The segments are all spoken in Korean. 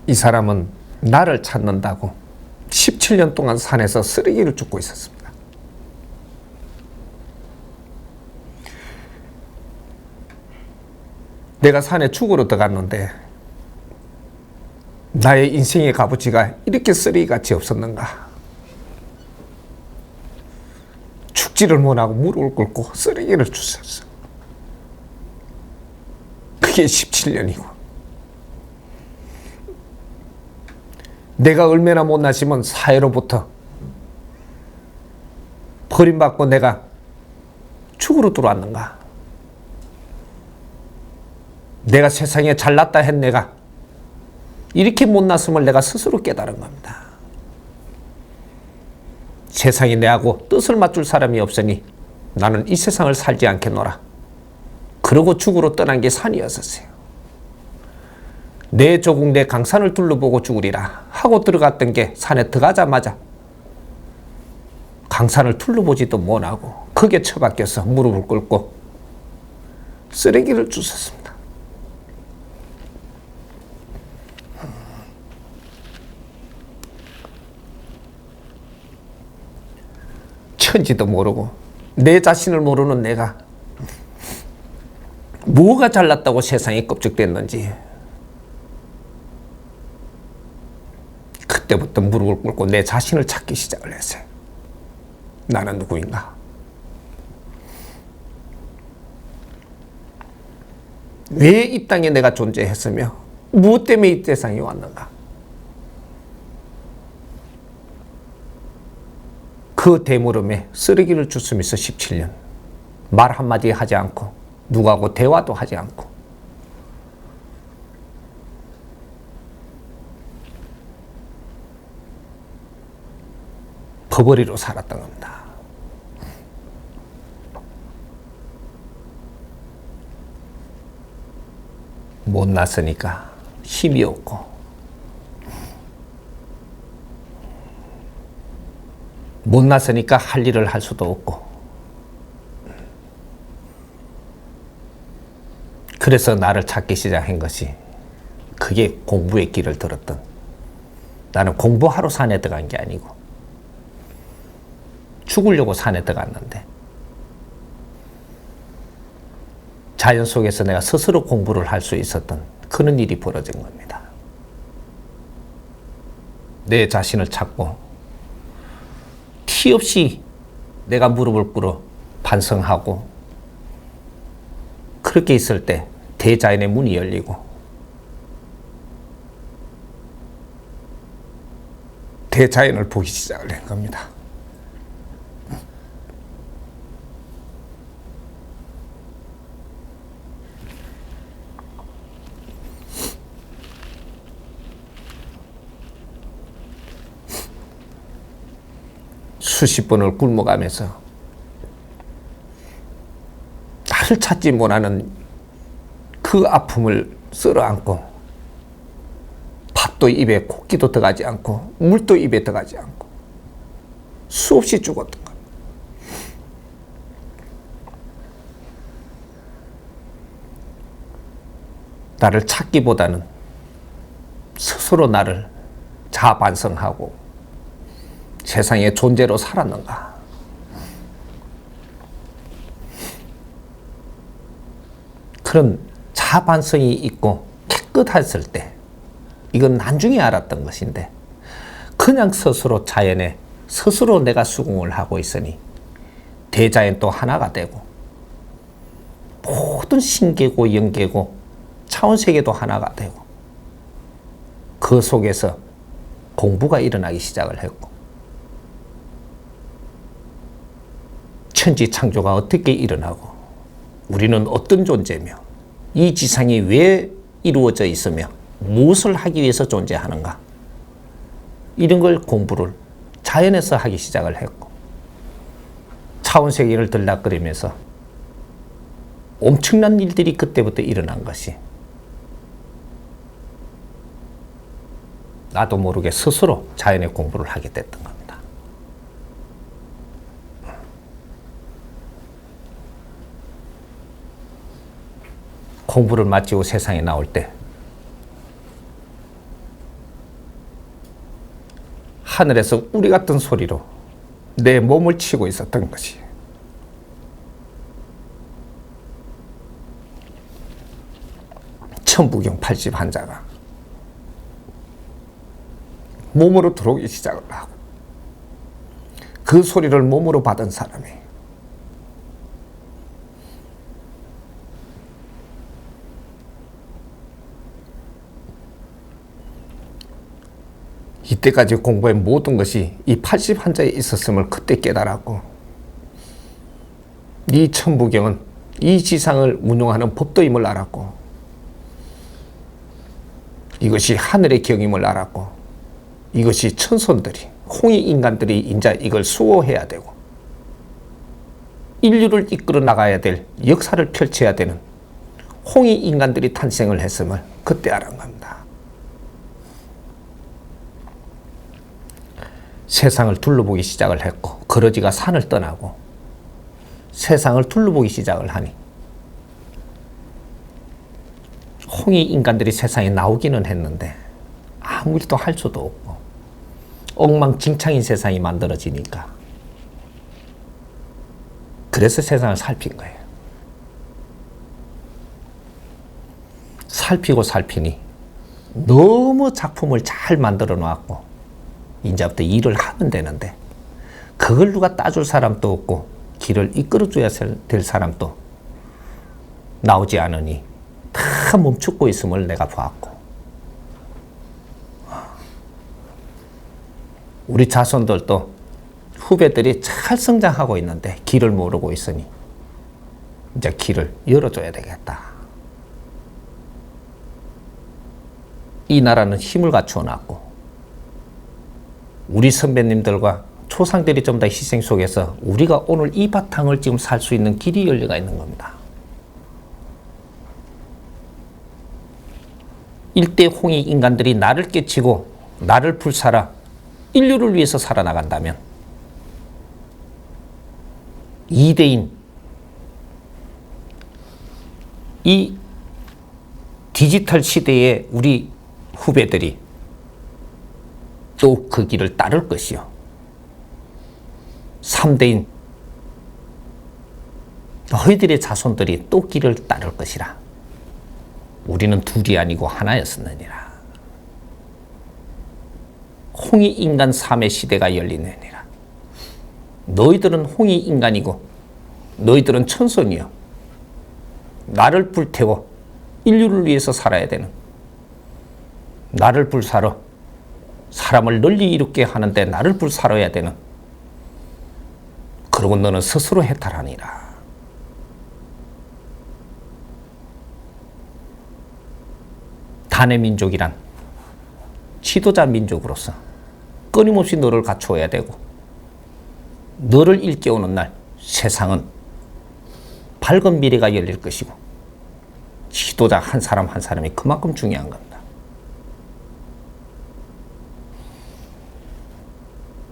이 사람은 나를 찾는다고 17년 동안 산에서 쓰레기를 줍고 있었습니다. 내가 산에 죽으러 들어갔는데 나의 인생의 값어치가 이렇게 쓰레기같이 없었는가. 죽지를 못하고 무릎을 꿇고 쓰레기를 주셨어. 그게 17년이고 내가 얼마나 못났으면 사회로부터 버림받고 내가 죽으러 들어왔는가. 내가 세상에 잘났다 했 내가 이렇게 못났음을 내가 스스로 깨달은 겁니다. 세상에 내하고 뜻을 맞출 사람이 없으니 나는 이 세상을 살지 않겠노라. 그러고 죽으러 떠난 게 산이었었어요. 내 조국 내 강산을 둘러보고 죽으리라 하고 들어갔던 게 산에 들어가자마자 강산을 둘러보지도 못하고 그게 처박혀서 무릎을 꿇고 쓰레기를 주웠습니다. 천지도 모르고 내 자신을 모르는 내가 뭐가 잘났다고 세상에 껍적댔는지 그때부터 무릎을 꿇고 내 자신을 찾기 시작을 했어요. 나는 누구인가? 왜 이 땅에 내가 존재했으며 무엇 때문에 이 세상에 왔는가? 그 대물음에 쓰레기를 주스면서 17년 말 한마디 하지 않고 누구하고 대화도 하지 않고 버버리로 살았던 겁니다. 못났으니까 힘이 없고 못났으니까 할 일을 할 수도 없고 그래서 나를 찾기 시작한 것이 그게 공부의 길을 들었던 나는 공부하러 산에 들어간 게 아니고 죽으려고 산에 들어갔는데 자연 속에서 내가 스스로 공부를 할 수 있었던 그런 일이 벌어진 겁니다. 내 자신을 찾고 티 없이 내가 무릎을 꿇어 반성하고 그렇게 있을 때 대자연의 문이 열리고 대자연을 보기 시작을 한 겁니다. 수십 번을 굶어가면서 나를 찾지 못하는 그 아픔을 쓸어안고 밥도 입에 고기도 들어가지 않고 물도 입에 들어가지 않고 수없이 죽었던 것. 나를 찾기보다는 스스로 나를 자반성하고 세상의 존재로 살았는가? 그런 자반성이 있고 깨끗했을 때 이건 나중에 알았던 것인데 그냥 스스로 자연에 스스로 내가 수긍을 하고 있으니 대자연 또 하나가 되고 모든 신계고 영계고 차원세계도 하나가 되고 그 속에서 공부가 일어나기 시작을 했고 천지 창조가 어떻게 일어나고 우리는 어떤 존재며 이 지상이 왜 이루어져 있으며 무엇을 하기 위해서 존재하는가 이런 걸 공부를 자연에서 하기 시작을 했고 차원세계를 들락거리면서 엄청난 일들이 그때부터 일어난 것이 나도 모르게 스스로 자연의 공부를 하게 됐던 겁니다. 공부를 마치고 세상에 나올 때 하늘에서 우리 같은 소리로 내 몸을 치고 있었던 것이. 천부경 80한자가 몸으로 들어오기 시작을 하고 그 소리를 몸으로 받은 사람이 이때까지 공부한 모든 것이 이 80한자에 있었음을 그때 깨달았고, 이 천부경은 이 지상을 운용하는 법도임을 알았고, 이것이 하늘의 경임을 알았고, 이것이 천손들이, 홍익 인간들이 이제 이걸 수호해야 되고 인류를 이끌어 나가야 될 역사를 펼쳐야 되는 홍익 인간들이 탄생을 했음을 그때 알은 겁니다. 세상을 둘러보기 시작을 했고, 거러지가 산을 떠나고 세상을 둘러보기 시작을 하니 홍익 인간들이 세상에 나오기는 했는데 아무 일도 할 수도 없고 엉망진창인 세상이 만들어지니까, 그래서 세상을 살핀 거예요. 살피고 살피니 너무 작품을 잘 만들어 놨고 이제부터 일을 하면 되는데 그걸 누가 따줄 사람도 없고 길을 이끌어줘야 될 사람도 나오지 않으니 다 멈추고 있음을 내가 보았고, 우리 자손들도 후배들이 잘 성장하고 있는데 길을 모르고 있으니 이제 길을 열어줘야 되겠다. 이 나라는 힘을 갖추어 놨고 우리 선배님들과 조상들이 좀 더 희생 속에서 우리가 오늘 이 바탕을 지금 살 수 있는 길이 열려가 있는 겁니다. 일대 홍익 인간들이 나를 깨치고 나를 불사라 인류를 위해서 살아나간다면, 이대인 이 디지털 시대의 우리 후배들이 또 그 길을 따를 것이요, 3대인 너희들의 자손들이 또 길을 따를 것이라. 우리는 둘이 아니고 하나였었느니라. 홍익 인간 3의 시대가 열리느니라. 너희들은 홍익 인간이고 너희들은 천손이요, 나를 불태워 인류를 위해서 살아야 되는, 나를 불사러 사람을 널리 이롭게 하는데 나를 불사러야 되는, 그러고 너는 스스로 해탈하니라. 단의 민족이란 지도자 민족으로서 끊임없이 너를 갖추어야 되고, 너를 일깨우는 날 세상은 밝은 미래가 열릴 것이고, 지도자 한 사람 한 사람이 그만큼 중요한 겁니다.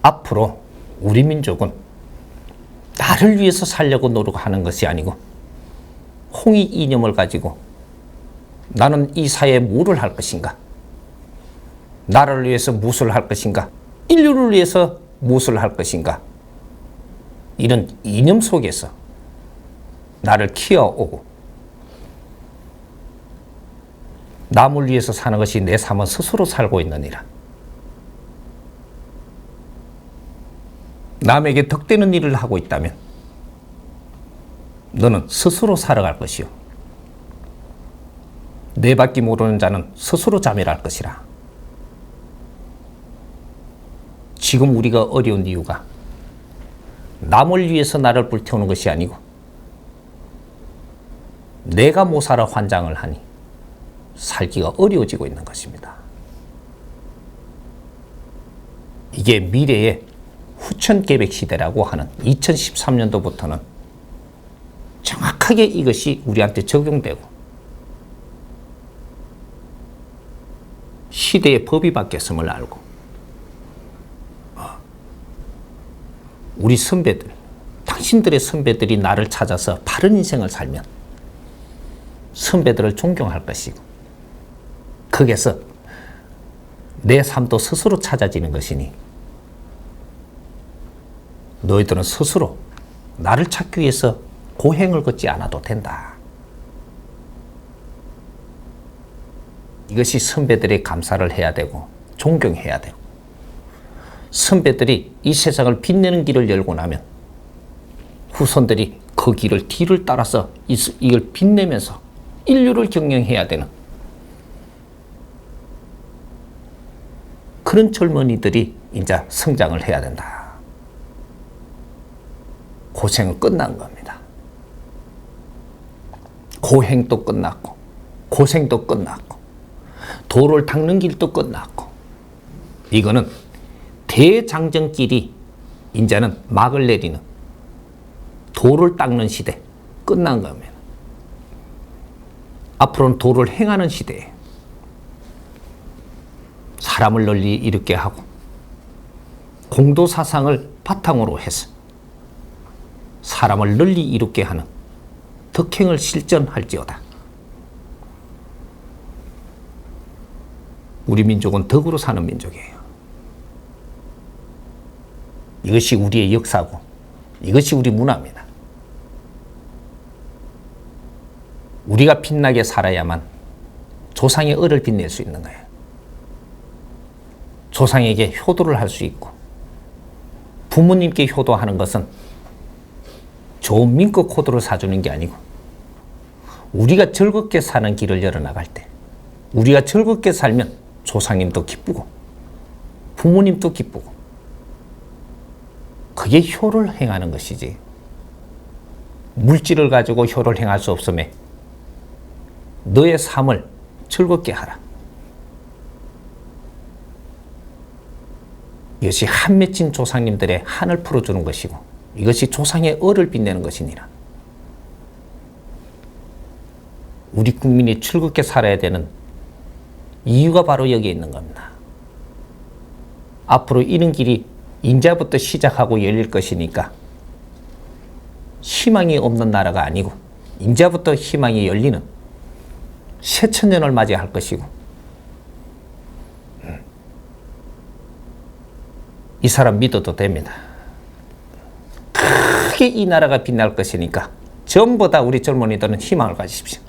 앞으로 우리 민족은 나를 위해서 살려고 노력하는 것이 아니고 홍익 이념을 가지고 나는 이 사회에 뭐를 할 것인가, 나를 위해서 무엇을 할 것인가, 인류를 위해서 무엇을 할 것인가, 이런 이념 속에서 나를 키워오고, 남을 위해서 사는 것이 내 삶은 스스로 살고 있느니라. 남에게 덕되는 일을 하고 있다면 너는 스스로 살아갈 것이요, 내 밖에 모르는 자는 스스로 자멸할 것이라. 지금 우리가 어려운 이유가 남을 위해서 나를 불태우는 것이 아니고 내가 못 살아 환장을 하니 살기가 어려워지고 있는 것입니다. 이게 미래의 후천계백 시대라고 하는 2013년도부터는 정확하게 이것이 우리한테 적용되고 시대의 법이 바뀌었음을 알고, 우리 선배들, 당신들의 선배들이 나를 찾아서 바른 인생을 살면 선배들을 존경할 것이고, 거기에서 내 삶도 스스로 찾아지는 것이니 너희들은 스스로 나를 찾기 위해서 고행을 걷지 않아도 된다. 이것이 선배들의 감사를 해야 되고 존경해야 되고, 선배들이 이 세상을 빛내는 길을 열고 나면 후손들이 그 길을 뒤를 따라서 이걸 빛내면서 인류를 경영해야 되는 그런 젊은이들이 이제 성장을 해야 된다. 고생은 끝난 겁니다. 고행도 끝났고 고생도 끝났고 도를 닦는 길도 끝났고, 이거는 대장정길이 이제는 막을 내리는 도를 닦는 시대 끝난 겁니다. 앞으로는 도를 행하는 시대예요. 사람을 널리 일으게 하고 공도사상을 바탕으로 해서 사람을 널리 이롭게 하는 덕행을 실천할지어다. 우리 민족은 덕으로 사는 민족이에요. 이것이 우리의 역사고 이것이 우리 문화입니다. 우리가 빛나게 살아야만 조상의 을을 빛낼 수 있는 거예요. 조상에게 효도를 할 수 있고, 부모님께 효도하는 것은 좋은 민국 코드를 사주는 게 아니고, 우리가 즐겁게 사는 길을 열어나갈 때, 우리가 즐겁게 살면 조상님도 기쁘고 부모님도 기쁘고, 그게 효를 행하는 것이지, 물질을 가지고 효를 행할 수 없음에 너의 삶을 즐겁게 하라. 이것이 한 맺힌 조상님들의 한을 풀어주는 것이고, 이것이 조상의 을을 빛내는 것이니라. 우리 국민이 즐겁게 살아야 되는 이유가 바로 여기에 있는 겁니다. 앞으로 이런 길이 인자부터 시작하고 열릴 것이니까 희망이 없는 나라가 아니고 인자부터 희망이 열리는 새천년을 맞이할 것이고, 이 사람 믿어도 됩니다. 크게 이 나라가 빛날 것이니까 전부 다 우리 젊은이들은 희망을 가지십시오.